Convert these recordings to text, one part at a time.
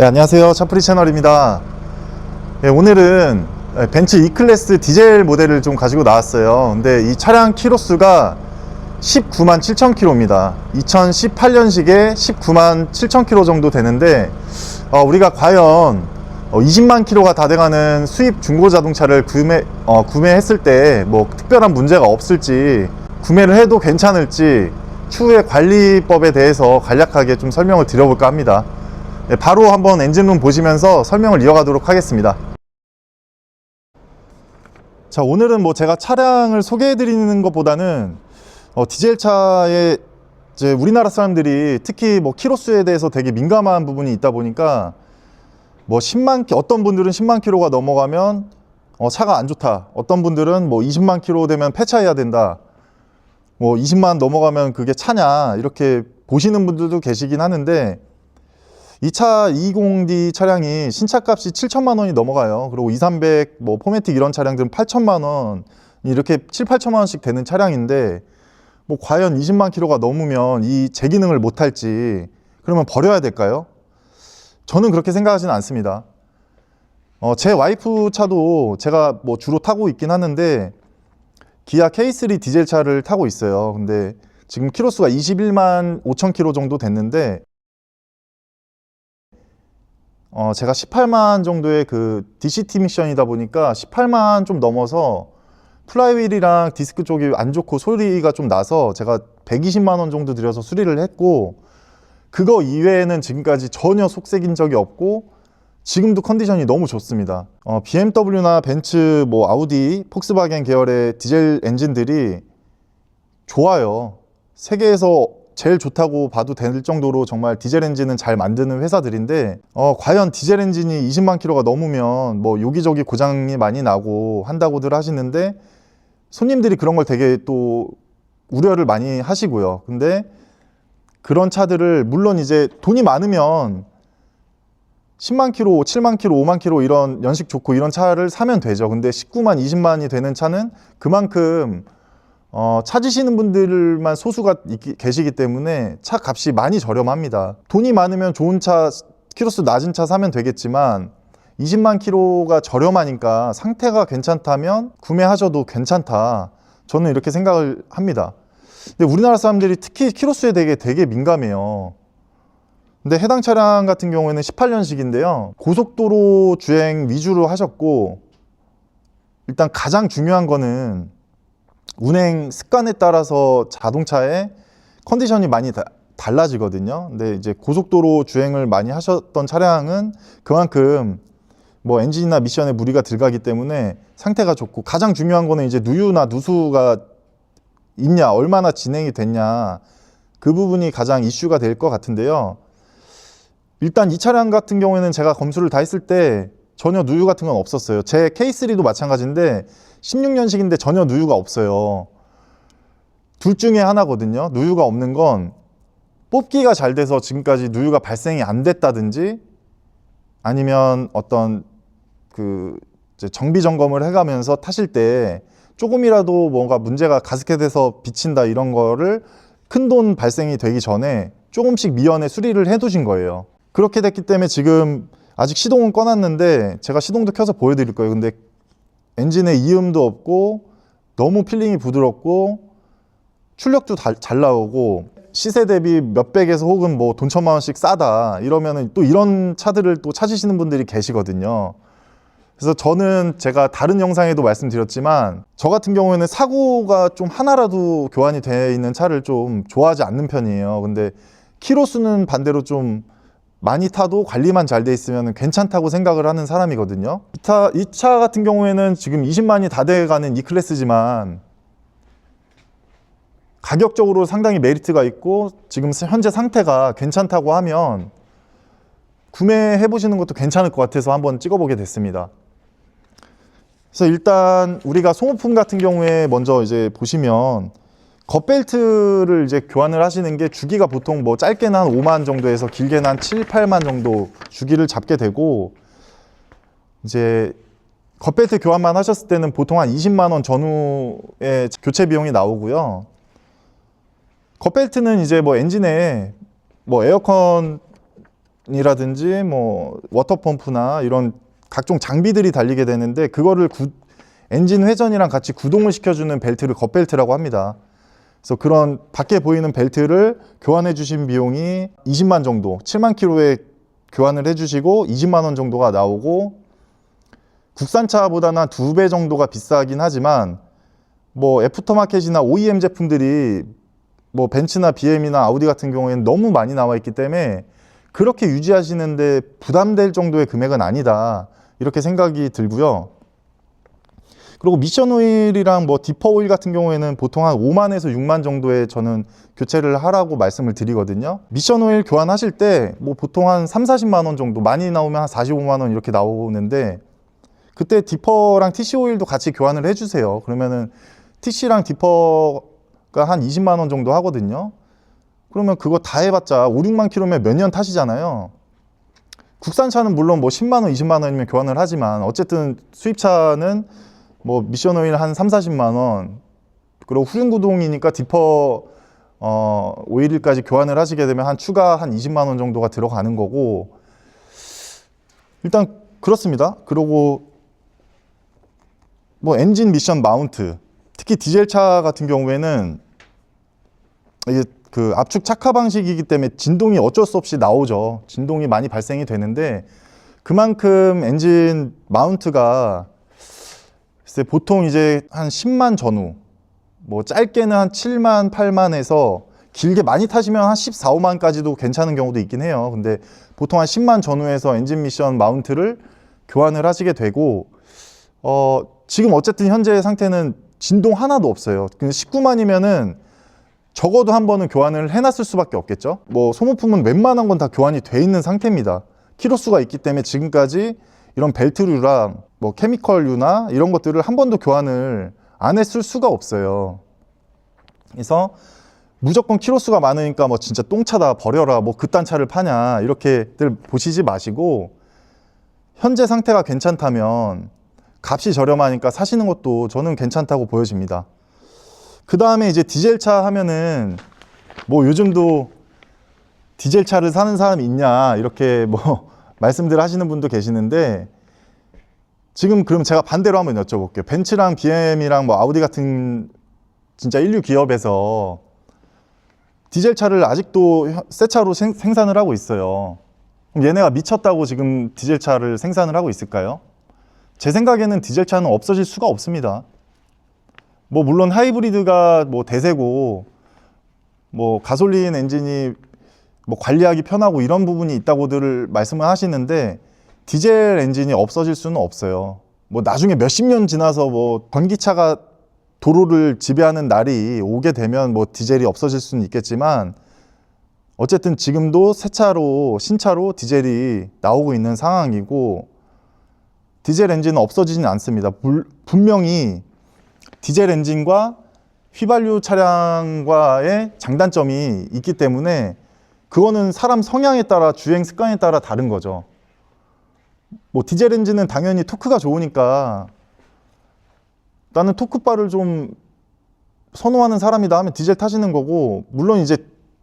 네, 안녕하세요. 차프리 채널입니다. 네, 오늘은 벤츠 E클래스 디젤 모델을 좀 가지고 나왔어요. 근데 이 차량 키로수가 19만 7천 킬로입니다. 2018년식에 19만 7천 킬로 정도 되는데 우리가 과연 20만 킬로가 다 돼가는 수입 중고 자동차를 구매했을 때 뭐 특별한 문제가 없을지, 구매를 해도 괜찮을지 추후에 관리법에 대해서 간략하게 좀 설명을 드려볼까 합니다. 네, 바로 한번 엔진룸 보시면서 설명을 이어가도록 하겠습니다. 자, 오늘은 뭐 제가 차량을 소개해 드리는 것보다는 디젤 차에 이제 우리나라 사람들이 특히 뭐 키로수에 대해서 되게 민감한 부분이 있다 보니까 뭐 어떤 분들은 10만 킬로가 넘어가면 차가 안 좋다, 어떤 분들은 뭐 20만 킬로 되면 폐차해야 된다, 뭐 20만 넘어가면 그게 차냐, 이렇게 보시는 분들도 계시긴 하는데, 이 차 220D 차량이 신차값이 7천만 원이 넘어가요. 그리고 2300, 뭐 포매틱 이런 차량들은 8천만 원, 이렇게 7, 8천만 원씩 되는 차량인데, 뭐 과연 20만 킬로가 넘으면 이 제기능을 못 할지, 그러면 버려야 될까요? 저는 그렇게 생각하지는 않습니다. 제 와이프 차도 제가 뭐 주로 타고 있긴 하는데 기아 K3 디젤 차를 타고 있어요. 근데 지금 키로수가 21만 5천 킬로 정도 됐는데, 제가 18만 정도의 그 DCT 미션이다 보니까 18만 좀 넘어서 플라이휠이랑 디스크 쪽이 안 좋고 소리가 좀 나서 제가 120만 원 정도 들여서 수리를 했고, 그거 이외에는 지금까지 전혀 속색인 적이 없고 지금도 컨디션이 너무 좋습니다. BMW나 벤츠, 뭐 아우디, 폭스바겐 계열의 디젤 엔진들이 좋아요. 세계에서 제일 좋다고 봐도 될 정도로 정말 디젤 엔진은 잘 만드는 회사들인데, 과연 디젤 엔진이 20만 킬로가 넘으면 뭐 여기저기 고장이 많이 나고 한다고들 하시는데, 손님들이 그런 걸 되게 또 우려를 많이 하시고요. 근데 그런 차들을 물론 이제 돈이 많으면 10만 킬로, 7만 킬로, 5만 킬로 이런 연식 좋고 이런 차를 사면 되죠. 근데 19만, 20만이 되는 차는 그만큼 찾으시는 분들만 소수가 계시기 때문에 차 값이 많이 저렴합니다. 돈이 많으면 좋은 차, 키로수 낮은 차 사면 되겠지만 20만 킬로가 저렴하니까 상태가 괜찮다면 구매하셔도 괜찮다, 저는 이렇게 생각을 합니다. 근데 우리나라 사람들이 특히 키로수에 되게 민감해요. 근데 해당 차량 같은 경우에는 18년식인데요 고속도로 주행 위주로 하셨고, 일단 가장 중요한 거는 운행 습관에 따라서 자동차의 컨디션이 많이 달라지거든요. 근데 이제 고속도로 주행을 많이 하셨던 차량은 그만큼 뭐 엔진이나 미션에 무리가 들어가기 때문에 상태가 좋고, 가장 중요한 거는 이제 누유나 누수가 있냐, 얼마나 진행이 됐냐, 그 부분이 가장 이슈가 될 것 같은데요. 일단 이 차량 같은 경우에는 제가 검수를 다 했을 때 전혀 누유 같은 건 없었어요. 제 K3도 마찬가지인데 16년식인데 전혀 누유가 없어요. 둘 중에 하나거든요. 누유가 없는 건 뽑기가 잘 돼서 지금까지 누유가 발생이 안 됐다든지, 아니면 어떤 그 정비 점검을 해가면서 타실 때 조금이라도 뭔가 문제가 가스켓에서 비친다, 이런 거를 큰돈 발생이 되기 전에 조금씩 미연에 수리를 해 두신 거예요. 그렇게 됐기 때문에 지금 아직 시동은 꺼놨는데 제가 시동도 켜서 보여드릴 거예요. 근데 엔진에 이음도 없고 너무 필링이 부드럽고 출력도 잘 나오고, 시세 대비 몇백에서 혹은 뭐 돈 천만 원씩 싸다 이러면은 또 이런 차들을 또 찾으시는 분들이 계시거든요. 그래서 저는 제가 다른 영상에도 말씀드렸지만 저 같은 경우에는 사고가 좀 하나라도 교환이 되어 있는 차를 좀 좋아하지 않는 편이에요. 근데 키로수는 반대로 좀 많이 타도 관리만 잘 돼 있으면 괜찮다고 생각을 하는 사람이거든요. 이 차 같은 경우에는 지금 20만이 다 돼가는 E클래스지만 가격적으로 상당히 메리트가 있고 지금 현재 상태가 괜찮다고 하면 구매해 보시는 것도 괜찮을 것 같아서 한번 찍어보게 됐습니다. 그래서 일단 우리가 소모품 같은 경우에 먼저 이제 보시면 겉벨트를 이제 교환을 하시는 게 주기가 보통 뭐 짧게는 한 5만 정도에서 길게는 한 7, 8만 정도 주기를 잡게 되고, 이제 겉벨트 교환만 하셨을 때는 보통 한 20만 원 전후의 교체 비용이 나오고요. 겉벨트는 이제 뭐 엔진에 뭐 에어컨 이라든지 뭐 워터펌프나 이런 각종 장비들이 달리게 되는데 그거를 엔진 회전이랑 같이 구동을 시켜주는 벨트를 겉벨트라고 합니다. 그래서 그런 밖에 보이는 벨트를 교환해 주신 비용이 20만 정도, 7만 킬로에 교환을 해주시고 20만 원 정도가 나오고, 국산차보다는 한 2배 정도가 비싸긴 하지만 뭐 애프터마켓이나 OEM 제품들이 뭐 벤츠나 BM이나 아우디 같은 경우에는 너무 많이 나와 있기 때문에 그렇게 유지하시는데 부담될 정도의 금액은 아니다, 이렇게 생각이 들고요. 그리고 미션 오일이랑 뭐 디퍼 오일 같은 경우에는 보통 한 5만에서 6만 정도에 저는 교체를 하라고 말씀을 드리거든요. 미션 오일 교환하실 때 뭐 보통 한 3, 40만 원 정도, 많이 나오면 한 45만 원 이렇게 나오는데, 그때 디퍼랑 TC 오일도 같이 교환을 해주세요. 그러면은 TC랑 디퍼가 한 20만 원 정도 하거든요. 그러면 그거 다 해봤자 5, 6만 킬로면 몇 년 타시잖아요. 국산차는 물론 뭐 10만 원, 20만 원이면 교환을 하지만 어쨌든 수입차는 뭐 미션 오일 한 3, 40만 원, 그리고 후륜구동이니까 디퍼 오일까지 교환을 하시게 되면 한 추가 한 20만 원 정도가 들어가는 거고, 일단 그렇습니다. 그리고 뭐 엔진 미션 마운트, 특히 디젤차 같은 경우에는 이게 그 압축 착화 방식이기 때문에 진동이 어쩔 수 없이 나오죠. 진동이 많이 발생이 되는데 그만큼 엔진 마운트가 글쎄 보통 이제 한 10만 전후, 뭐 짧게는 한 7만, 8만에서 길게 많이 타시면 한 14, 5만까지도 괜찮은 경우도 있긴 해요. 근데 보통 한 10만 전후에서 엔진 미션 마운트를 교환을 하시게 되고, 지금 어쨌든 현재 상태는 진동 하나도 없어요. 19만이면은 적어도 한 번은 교환을 해놨을 수밖에 없겠죠. 뭐 소모품은 웬만한 건 다 교환이 돼 있는 상태입니다. 키로수가 있기 때문에 지금까지 이런 벨트류랑 뭐 케미컬류나 이런 것들을 한 번도 교환을 안 했을 수가 없어요. 그래서 무조건 키로수가 많으니까 뭐 진짜 똥차다 버려라, 뭐 그딴 차를 파냐, 이렇게들 보시지 마시고, 현재 상태가 괜찮다면 값이 저렴하니까 사시는 것도 저는 괜찮다고 보여집니다. 그 다음에 이제 디젤차 하면은 뭐 요즘도 디젤차를 사는 사람이 있냐, 이렇게 뭐 말씀들 하시는 분도 계시는데, 지금 그럼 제가 반대로 한번 여쭤볼게요. 벤츠랑 BM이랑 뭐 아우디 같은 진짜 인류 기업에서 디젤차를 아직도 새 차로 생산을 하고 있어요. 그럼 얘네가 미쳤다고 지금 디젤차를 생산을 하고 있을까요? 제 생각에는 디젤차는 없어질 수가 없습니다. 뭐 물론 하이브리드가 뭐 대세고 뭐 가솔린 엔진이 뭐 관리하기 편하고 이런 부분이 있다고들 말씀을 하시는데, 디젤 엔진이 없어질 수는 없어요. 뭐 나중에 몇십 년 지나서 뭐 전기차가 도로를 지배하는 날이 오게 되면 뭐 디젤이 없어질 수는 있겠지만, 어쨌든 지금도 새 차로, 신차로 디젤이 나오고 있는 상황이고, 디젤 엔진은 없어지진 않습니다. 분명히 디젤 엔진과 휘발유 차량과의 장단점이 있기 때문에 그거는 사람 성향에 따라, 주행 습관에 따라 다른 거죠. 뭐 디젤 엔진은 당연히 토크가 좋으니까 나는 토크바를 좀 선호하는 사람이다 하면 디젤 타시는 거고, 물론 이제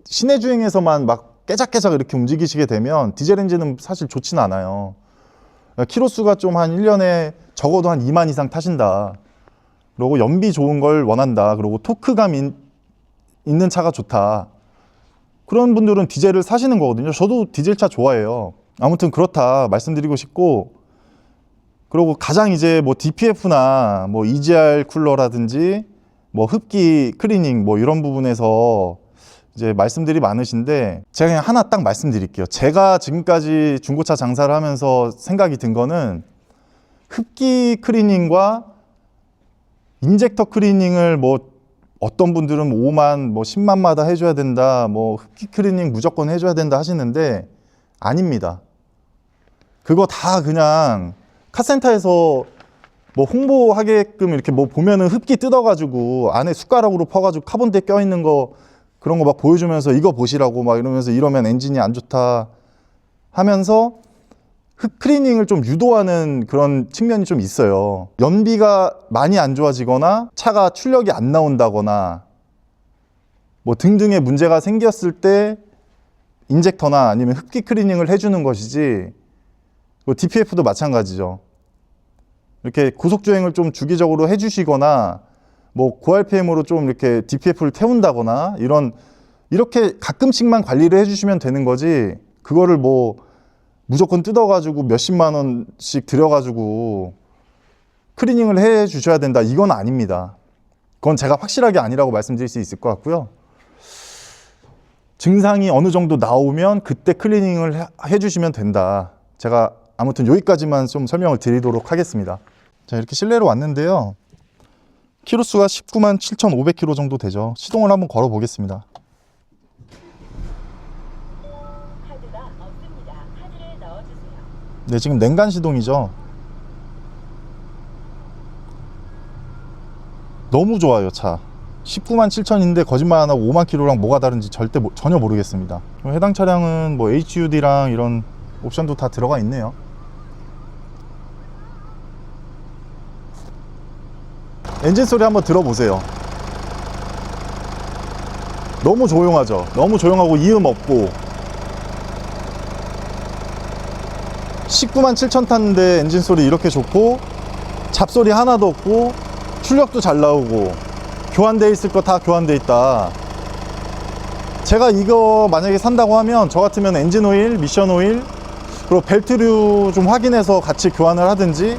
시내 주행에서만 막 깨작깨작 이렇게 움직이시게 되면 디젤 엔진은 사실 좋지는 않아요. 키로수가 좀 한 1년에 적어도 한 2만 이상 타신다, 그리고 연비 좋은 걸 원한다, 그리고 토크감 있는 차가 좋다, 그런 분들은 디젤을 사시는 거거든요. 저도 디젤차 좋아해요. 아무튼 그렇다 말씀드리고 싶고, 그리고 가장 이제 뭐 DPF나 뭐 EGR 쿨러라든지 뭐 흡기 클리닝 뭐 이런 부분에서 이제 말씀들이 많으신데, 제가 그냥 하나 딱 말씀드릴게요. 제가 지금까지 중고차 장사를 하면서 생각이 든 거는, 흡기 클리닝과 인젝터 클리닝을 뭐 어떤 분들은 5만 뭐 10만마다 해줘야 된다, 뭐 흡기 클리닝 무조건 해줘야 된다 하시는데 아닙니다. 그거 다 그냥 카센터에서 뭐 홍보하게끔 이렇게 뭐 보면은 흡기 뜯어가지고 안에 숟가락으로 퍼가지고 카본대 껴있는 거, 그런 거 막 보여주면서 이거 보시라고 막 이러면서, 이러면 엔진이 안 좋다 하면서 흡 클리닝을 좀 유도하는 그런 측면이 좀 있어요. 연비가 많이 안 좋아지거나 차가 출력이 안 나온다거나 뭐 등등의 문제가 생겼을 때 인젝터나 아니면 흡기 클리닝을 해주는 것이지, DPF도 마찬가지죠. 이렇게 고속주행을 좀 주기적으로 해주시거나 뭐 고RPM으로 좀 이렇게 DPF를 태운다거나 이렇게 가끔씩만 관리를 해주시면 되는 거지, 그거를 뭐 무조건 뜯어가지고 몇십만 원씩 들여가지고 클리닝을 해 주셔야 된다, 이건 아닙니다. 그건 제가 확실하게 아니라고 말씀드릴 수 있을 것 같고요. 증상이 어느 정도 나오면 그때 클리닝을 해 주시면 된다. 제가 아무튼 여기까지만 좀 설명을 드리도록 하겠습니다. 자, 이렇게 실내로 왔는데요. 키로수가 19만 7,500km 정도 되죠. 시동을 한번 걸어 보겠습니다. 카드가 없습니다. 카드를 넣어주세요. 네, 지금 냉간 시동이죠. 너무 좋아요, 차. 19만 7천인데 거짓말 안 하고 5만 킬로랑 뭐가 다른지 전혀 모르겠습니다. 해당 차량은 뭐 HUD랑 이런 옵션도 다 들어가 있네요. 엔진 소리 한번 들어보세요. 너무 조용하죠. 너무 조용하고 이음 없고, 19만 7천 탔는데 엔진 소리 이렇게 좋고, 잡소리 하나도 없고, 출력도 잘 나오고, 교환돼 있을 거 다 교환돼 있다. 제가 이거 만약에 산다고 하면 저 같으면 엔진 오일, 미션 오일, 그리고 벨트류 좀 확인해서 같이 교환을 하든지,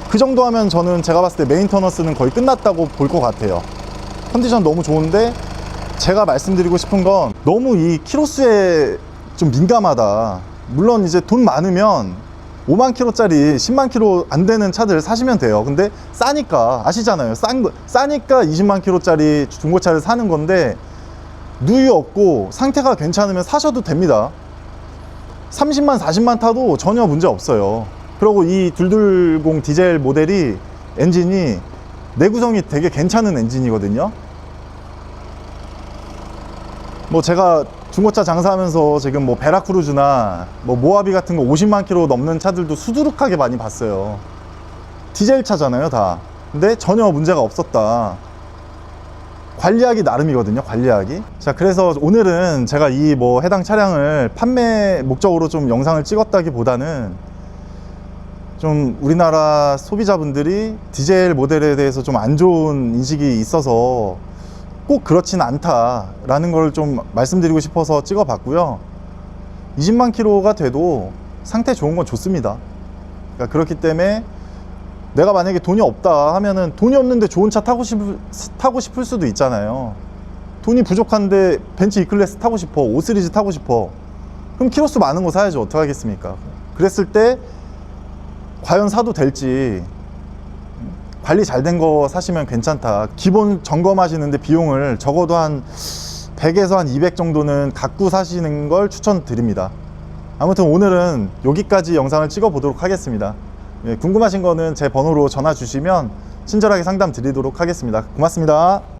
그 정도 하면 저는 제가 봤을 때 메인터너스는 거의 끝났다고 볼 것 같아요. 컨디션 너무 좋은데, 제가 말씀드리고 싶은 건 너무 이 키로수에 좀 민감하다. 물론 이제 돈 많으면 5만 킬로짜리 10만 킬로 안 되는 차들 사시면 돼요. 근데 싸니까, 아시잖아요. 싸니까 20만 킬로짜리 중고차를 사는 건데, 누유 없고 상태가 괜찮으면 사셔도 됩니다. 30만 40만 타도 전혀 문제 없어요. 그리고 이 220 디젤 모델이 엔진이 내구성이 되게 괜찮은 엔진이거든요. 뭐 제가 중고차 장사하면서 지금 뭐 베라크루즈나 뭐 모하비 같은 거 50만 킬로 넘는 차들도 수두룩하게 많이 봤어요. 디젤 차잖아요, 다. 근데 전혀 문제가 없었다. 관리하기 나름이거든요, 관리하기. 자, 그래서 오늘은 제가 이 뭐 해당 차량을 판매 목적으로 좀 영상을 찍었다기보다는, 좀 우리나라 소비자분들이 디젤 모델에 대해서 좀 안 좋은 인식이 있어서 꼭 그렇진 않다라는 걸 좀 말씀드리고 싶어서 찍어봤고요. 20만 킬로가 돼도 상태 좋은 건 좋습니다. 그러니까 그렇기 때문에 내가 만약에 돈이 없다 하면은, 돈이 없는데 좋은 차 타고 싶을 수도 있잖아요. 돈이 부족한데 벤츠 E클래스 타고 싶어, 5 시리즈 타고 싶어. 그럼 키로수 많은 거 사야죠. 어떻게 하겠습니까? 그랬을 때 과연 사도 될지, 관리 잘 된 거 사시면 괜찮다. 기본 점검하시는데 비용을 적어도 한 100에서 한 200 정도는 갖고 사시는 걸 추천드립니다. 아무튼 오늘은 여기까지 영상을 찍어 보도록 하겠습니다. 궁금하신 거는 제 번호로 전화 주시면 친절하게 상담 드리도록 하겠습니다. 고맙습니다.